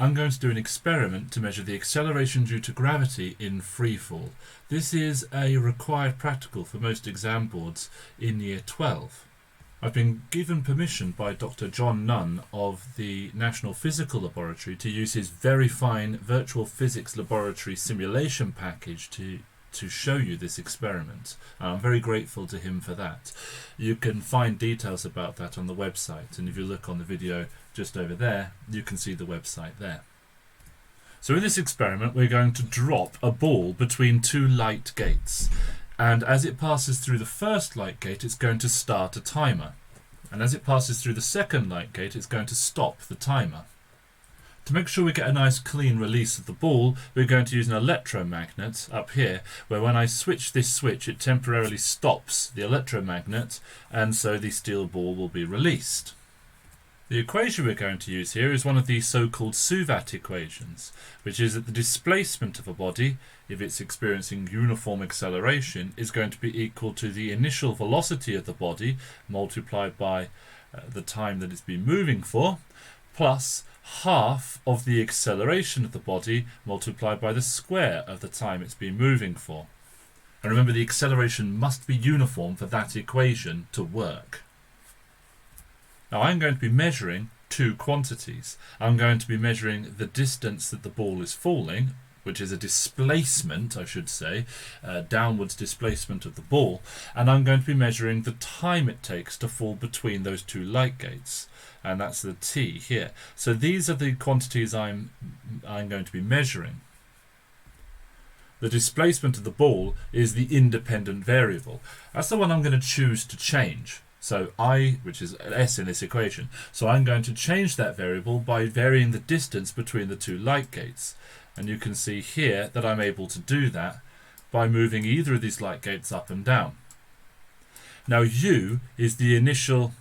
I'm going to do an experiment to measure the acceleration due to gravity in freefall. This is a required practical for most exam boards in Year 12. I've been given permission by Dr. John Nunn of the National Physical Laboratory to use his very fine virtual physics laboratory simulation package to show you this experiment. And I'm very grateful to him for that. You can find details about that on the website, and if you look on the video just over there, you can see the website there. So in this experiment we're going to drop a ball between two light gates, and as it passes through the first light gate it's going to start a timer, and as it passes through the second light gate it's going to stop the timer. To make sure we get a nice clean release of the ball, we're going to use an electromagnet up here, where when I switch this switch it temporarily stops the electromagnet, and so the steel ball will be released. The equation we're going to use here is one of the so-called Suvat equations, which is that the displacement of a body, if it's experiencing uniform acceleration, is going to be equal to the initial velocity of the body multiplied by the time that it's been moving for, plus half of the acceleration of the body multiplied by the square of the time it's been moving for. And remember, the acceleration must be uniform for that equation to work. Now I'm going to be measuring two quantities. I'm going to be measuring the distance that the ball is falling, which is a displacement, I should say, downwards displacement of the ball, and I'm going to be measuring the time it takes to fall between those two light gates, and that's the t here. So these are the quantities I'm going to be measuring. The displacement of the ball is the independent variable. That's the one I'm going to choose to change. So I, which is s in this equation, so I'm going to change that variable by varying the distance between the two light gates. And you can see here that I'm able to do that by moving either of these light gates up and down. Now u is the initial,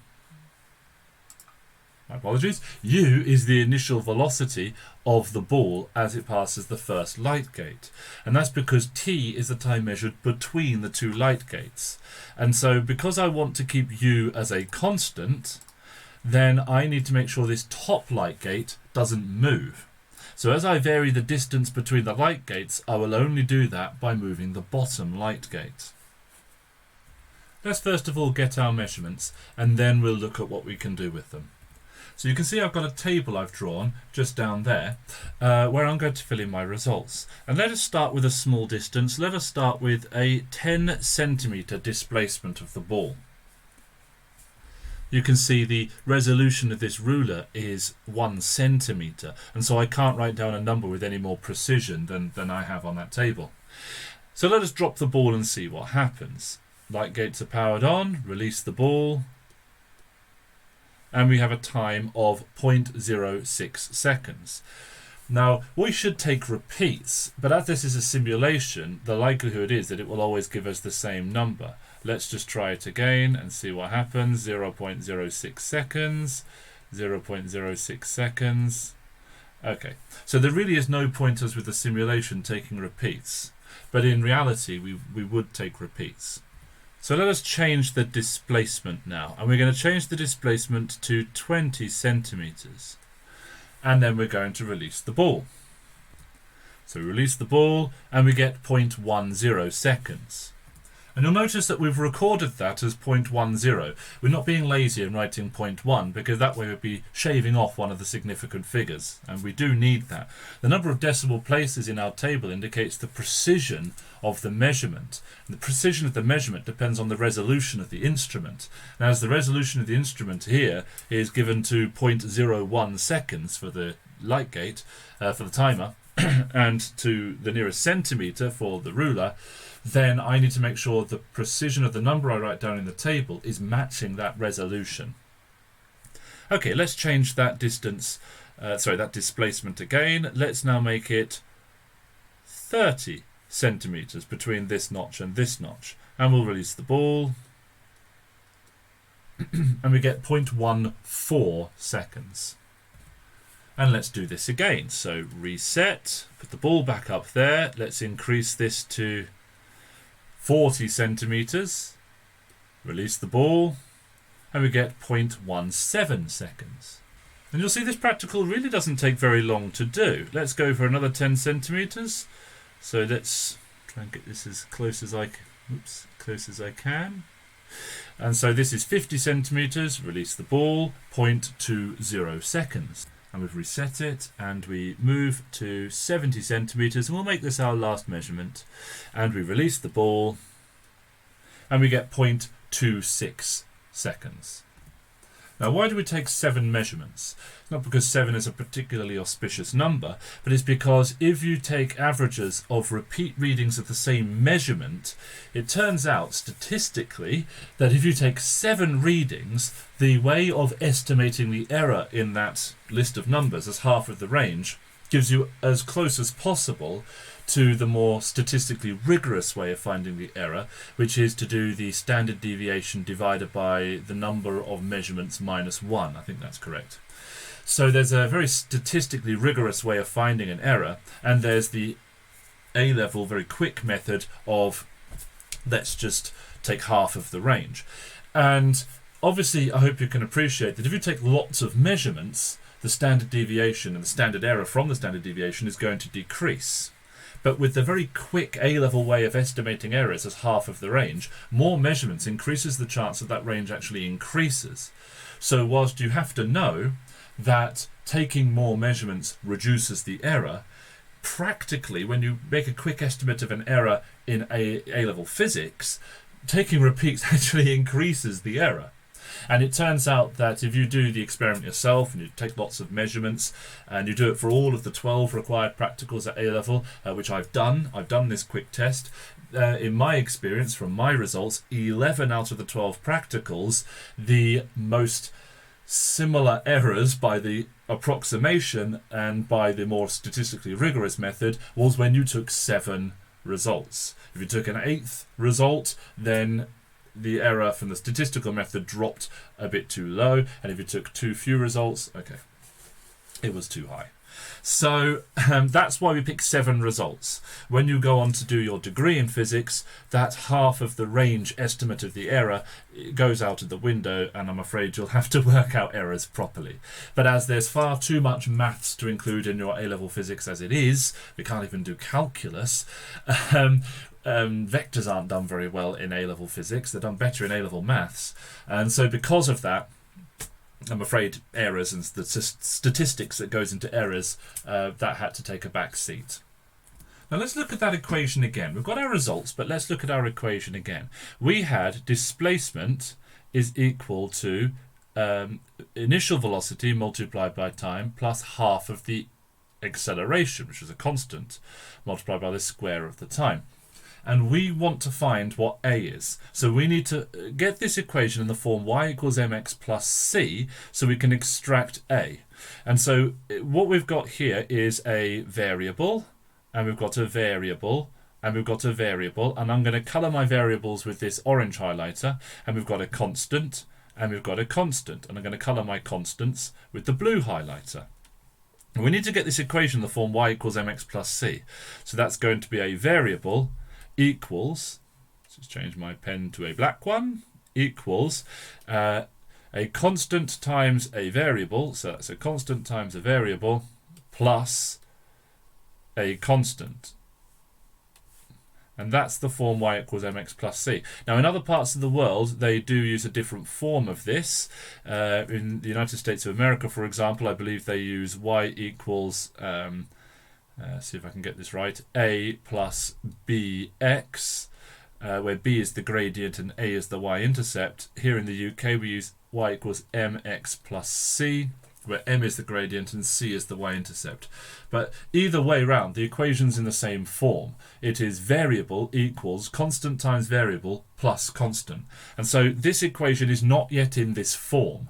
u is the initial velocity of the ball as it passes the first light gate. And that's because t is the time measured between the two light gates. And so because I want to keep u as a constant, then I need to make sure this top light gate doesn't move. So as I vary the distance between the light gates, I will only do that by moving the bottom light gate. Let's first of all get our measurements, and then we'll look at what we can do with them. So you can see I've got a table I've drawn just down there where I'm going to fill in my results. And let us start with a small distance. Let us start with a 10 centimetre displacement of the ball. You can see the resolution of this ruler is 1 centimetre, and so I can't write down a number with any more precision than I have on that table. So let us drop the ball and see what happens. Light gates are powered on, release the ball, and we have a time of 0.06 seconds. Now, we should take repeats, but as this is a simulation, the likelihood is that it will always give us the same number. Let's just try it again and see what happens. 0.06 seconds, 0.06 seconds. Okay, so there really is no point us with the simulation taking repeats, but in reality we would take repeats. So let us change the displacement now, and we're going to change the displacement to 20 centimetres. And then we're going to release the ball. So we release the ball and we get 0.10 seconds. And you'll notice that we've recorded that as 0.10. We're not being lazy and writing 0.1 because that way we'd be shaving off one of the significant figures, and we do need that. The number of decimal places in our table indicates the precision of the measurement. And the precision of the measurement depends on the resolution of the instrument. And as the resolution of the instrument here is given to 0.01 seconds for the light gate, for the timer, and to the nearest centimetre for the ruler, then I need to make sure the precision of the number I write down in the table is matching that resolution. Okay, let's change that distance, that displacement again. Let's now make it 30 centimetres between this notch and this notch. And we'll release the ball. And we get 0.14 seconds. And let's do this again. So reset, put the ball back up there. Let's increase this to 40 centimetres. Release the ball. And we get 0.17 seconds. And you'll see this practical really doesn't take very long to do. Let's go for another 10 centimetres. So let's try and get this as close as close as I can. And so this is 50 centimetres, release the ball, 0.20 seconds. And we've reset it and we move to 70 centimetres and we'll make this our last measurement. And we release the ball and we get 0.26 seconds. Now, why do we take 7 measurements? It's not because 7 is a particularly auspicious number, but it's because if you take averages of repeat readings of the same measurement, it turns out statistically that if you take 7 readings, the way of estimating the error in that list of numbers as half of the range gives you as close as possible to the more statistically rigorous way of finding the error, which is to do the standard deviation divided by the number of measurements minus 1. I think that's correct. So there's a very statistically rigorous way of finding an error, and there's the A-level very quick method of let's just take half of the range. And obviously I hope you can appreciate that if you take lots of measurements, the standard deviation and the standard error from the standard deviation is going to decrease. But with the very quick A-level way of estimating errors as half of the range, more measurements increases the chance that that range actually increases. So whilst you have to know that taking more measurements reduces the error, practically when you make a quick estimate of an error in A-level physics, taking repeats actually increases the error. And it turns out that if you do the experiment yourself and you take lots of measurements and you do it for all of the 12 required practicals at A-level, which I've done this quick test, in my experience, from my results, 11 out of the 12 practicals, the most similar errors by the approximation and by the more statistically rigorous method was when you took 7 results. If you took an 8th result, then the error from the statistical method dropped a bit too low, and if you took too few results, okay, it was too high. So that's why we pick 7 results. When you go on to do your degree in physics, that half of the range estimate of the error goes out of the window, and I'm afraid you'll have to work out errors properly. But as there's far too much maths to include in your A-level physics as it is, we can't even do calculus, vectors aren't done very well in A-level physics. They're done better in A-level maths. And so because of that, I'm afraid errors and the statistics that goes into errors, that had to take a back seat. Now let's look at that equation again. We've got our results, but let's look at our equation again. We had displacement is equal to initial velocity multiplied by time plus half of the acceleration, which is a constant, multiplied by the square of the time. And we want to find what A is. So we need to get this equation in the form y equals mx plus c so we can extract A. And so what we've got here is a variable, and we've got a variable, and we've got a variable, and I'm going to colour my variables with this orange highlighter, and we've got a constant, and we've got a constant, and I'm going to colour my constants with the blue highlighter. And we need to get this equation in the form y equals mx plus c. So that's going to be a variable equals, let's just change my pen to a black one, equals a constant times a variable, so that's a constant times a variable plus a constant. And that's the form y equals mx plus c. Now in other parts of the world they do use a different form of this. In the United States of America, for example, I believe they use y equals see if I can get this right, a plus bx, where b is the gradient and a is the y-intercept. Here in the UK we use y equals mx plus c, where m is the gradient and c is the y-intercept. But either way round, the equation's in the same form. It is variable equals constant times variable plus constant. And so this equation is not yet in this form.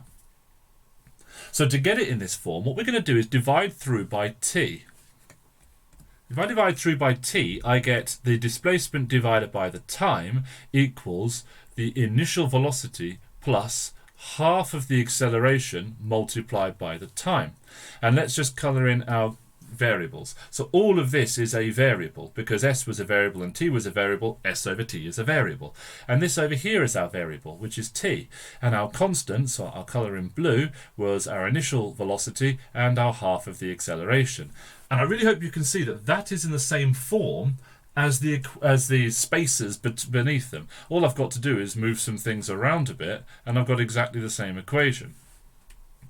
So to get it in this form, what we're going to do is divide through by t. If I divide through by t, I get the displacement divided by the time equals the initial velocity plus half of the acceleration multiplied by the time. And let's just colour in our variables. So all of this is a variable because s was a variable and t was a variable, s over t is a variable. And this over here is our variable, which is t. And our constant, so our colour in blue, was our initial velocity and our half of the acceleration. And I really hope you can see that that is in the same form as the spaces beneath them. All I've got to do is move some things around a bit and I've got exactly the same equation.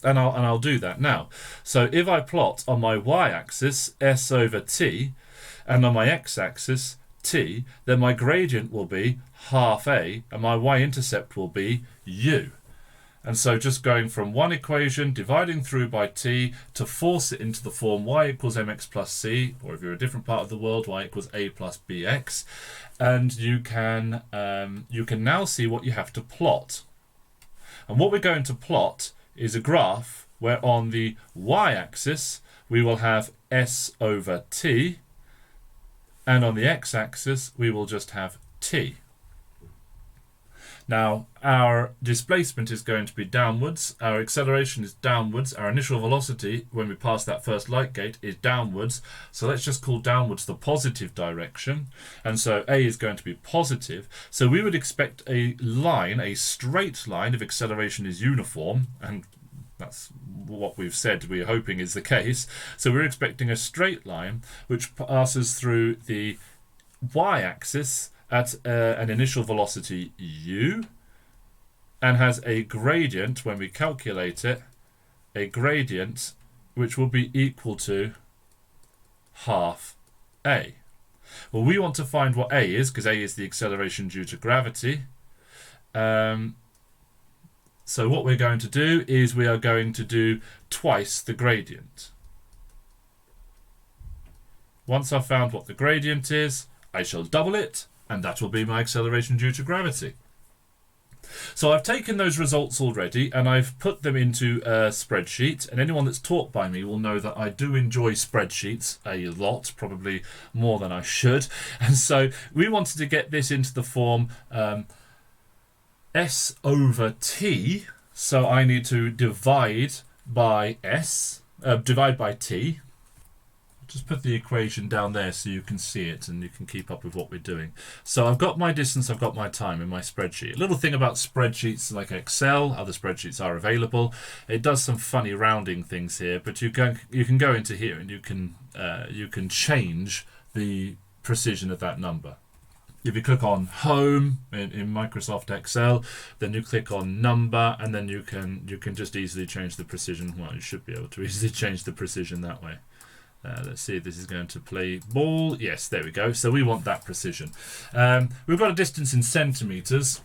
And I'll do that now. So if I plot on my y-axis s over t and on my x-axis t, then my gradient will be half a and my y-intercept will be u. And so just going from one equation, dividing through by t to force it into the form y equals mx plus c, or if you're a different part of the world, y equals a plus bx, and you can now see what you have to plot. And what we're going to plot is a graph where on the y-axis we will have s over t, and on the x-axis we will just have t. Now, our displacement is going to be downwards, our acceleration is downwards, our initial velocity when we pass that first light gate is downwards, so let's just call downwards the positive direction, and so a is going to be positive, so we would expect a line, a straight line if acceleration is uniform, and that's what we've said we're hoping is the case, so we're expecting a straight line which passes through the y-axis at an initial velocity u and has a gradient, when we calculate it, a gradient which will be equal to half a. Well, we want to find what a is because a is the acceleration due to gravity. So what we're going to do is we are going to do twice the gradient. Once I've found what the gradient is, I shall double it, and that will be my acceleration due to gravity. So I've taken those results already and I've put them into a spreadsheet, and anyone that's taught by me will know that I do enjoy spreadsheets a lot, probably more than I should. And so we wanted to get this into the form s over t, so I need to divide by t. Just put the equation down there so you can see it and you can keep up with what we're doing. So I've got my distance, I've got my time in my spreadsheet. A little thing about spreadsheets like Excel, other spreadsheets are available. It does some funny rounding things here, but you can go into here and you can change the precision of that number. If you click on Home in Microsoft Excel, then you click on Number, and then you can just easily change the precision. Well, you should be able to easily change the precision that way. Let's see if this is going to play ball. Yes, there we go. So we want that precision. We've got a distance in centimetres.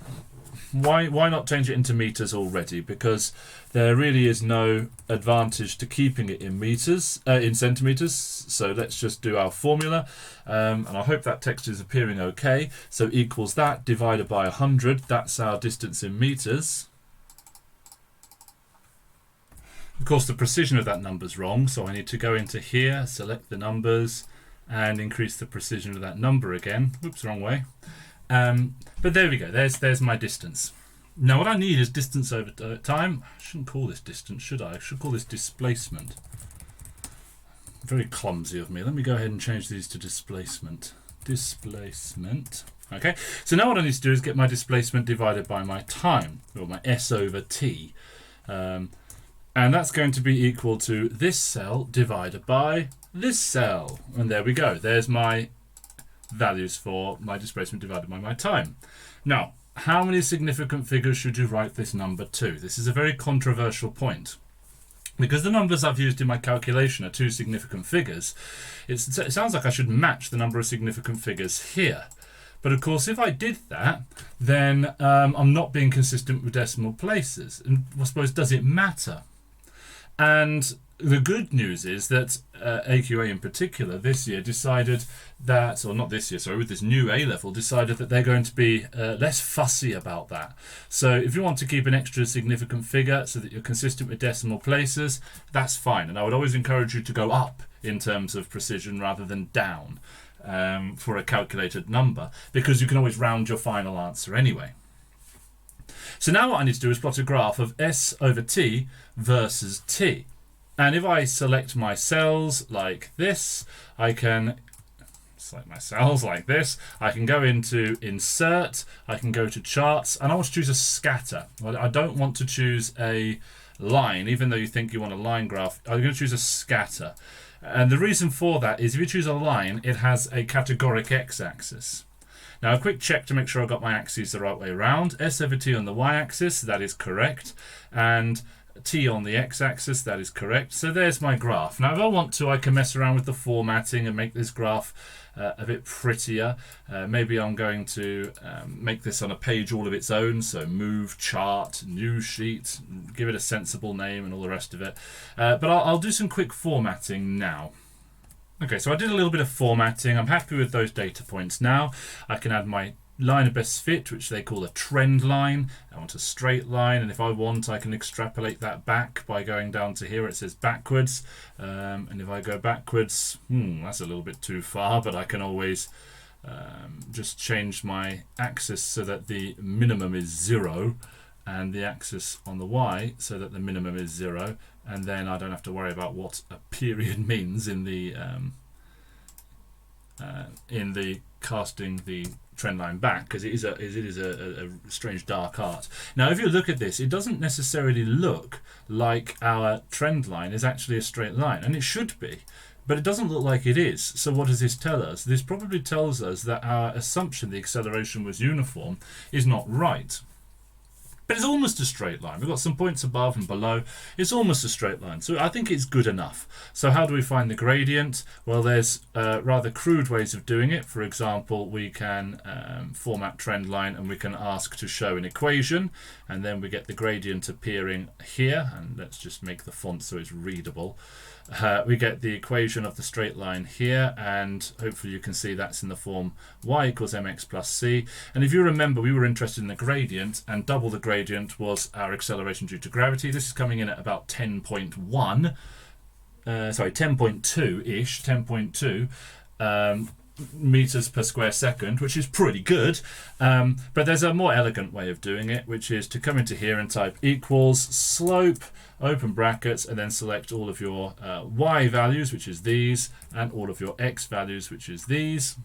Why not change it into meters already? Because there really is no advantage to keeping it in meters, in centimeters. So let's just do our formula, and I hope that text is appearing okay. So equals that divided by 100. That's our distance in meters. Of course, the precision of that number is wrong, so I need to go into here, select the numbers, and increase the precision of that number again. Oops, wrong way. But there we go. There's my distance. Now, what I need is distance over time. I shouldn't call this distance, should I? I should call this displacement. Very clumsy of me. Let me go ahead and change these to displacement. Displacement. Okay. So now what I need to do is get my displacement divided by my time, or my s over t. And that's going to be equal to this cell divided by this cell. And there we go. There's my values for my displacement divided by my time. Now, how many significant figures should you write this number to? This is a very controversial point. Because the numbers I've used in my calculation are two significant figures, it sounds like I should match the number of significant figures here. But of course, if I did that, then I'm not being consistent with decimal places. And I suppose, does it matter? And the good news is that AQA in particular this year decided that, or not this year, sorry, with this new A-level, decided that they're going to be less fussy about that. So if you want to keep an extra significant figure so that you're consistent with decimal places, that's fine. And I would always encourage you to go up in terms of precision rather than down for a calculated number, because you can always round your final answer anyway. So now what I need to do is plot a graph of s over t versus t. And if I select my cells like this, I can select my cells like this. I can go into insert, I can go to charts, and I want to choose a scatter. I don't want to choose a line, even though you think you want a line graph. I'm going to choose a scatter. And the reason for that is if you choose a line, it has a categoric x-axis. Now a quick check to make sure I got my axes the right way around. S over t on the y-axis, that is correct. And t on the x-axis, that is correct. So there's my graph. Now if I want to, I can mess around with the formatting and make this graph a bit prettier. Maybe I'm going to make this on a page all of its own, so move, chart, new sheet, give it a sensible name and all the rest of it. But I'll do some quick formatting now. Okay, so I did a little bit of formatting. I'm happy with those data points now. I can add my line of best fit, which they call a trend line. I want a straight line, and if I want, I can extrapolate that back by going down to here. It says backwards, and if I go backwards, that's a little bit too far, but I can always just change my axis so that the minimum is 0, and the axis on the y so that the minimum is 0, and then I don't have to worry about what a period means in the casting the trend line back, because it is a strange dark art. Now if you look at this, it doesn't necessarily look like our trend line is actually a straight line, and it should be, but it doesn't look like it is. So what does this tell us? This probably tells us that our assumption the acceleration was uniform is not right. But it's almost a straight line. We've got some points above and below. It's almost a straight line. So I think it's good enough. So how do we find the gradient? Well, there's rather crude ways of doing it. For example, we can format trend line and we can ask to show an equation. And then we get the gradient appearing here. And let's just make the font so it's readable. We get the equation of the straight line here, and hopefully you can see that's in the form y equals mx plus c. And if you remember, we were interested in the gradient, and double the gradient was our acceleration due to gravity. This is coming in at about 10.1, 10.2-ish, 10.2 meters per square second, which is pretty good. But there's a more elegant way of doing it, which is to come into here and type equals slope, open brackets, and then select all of your y values, which is these, and all of your x values, which is these.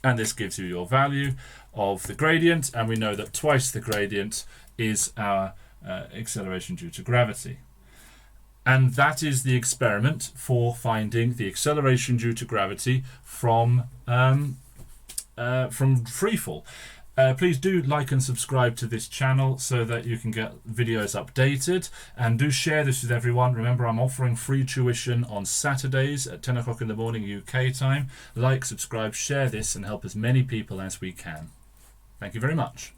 And this gives you your value of the gradient, and we know that twice the gradient is our acceleration due to gravity. And that is the experiment for finding the acceleration due to gravity from freefall. Please do like and subscribe to this channel so that you can get videos updated, and do share this with everyone. Remember, I'm offering free tuition on Saturdays at 10 o'clock in the morning UK time. Like, subscribe, share this, and help as many people as we can. Thank you very much.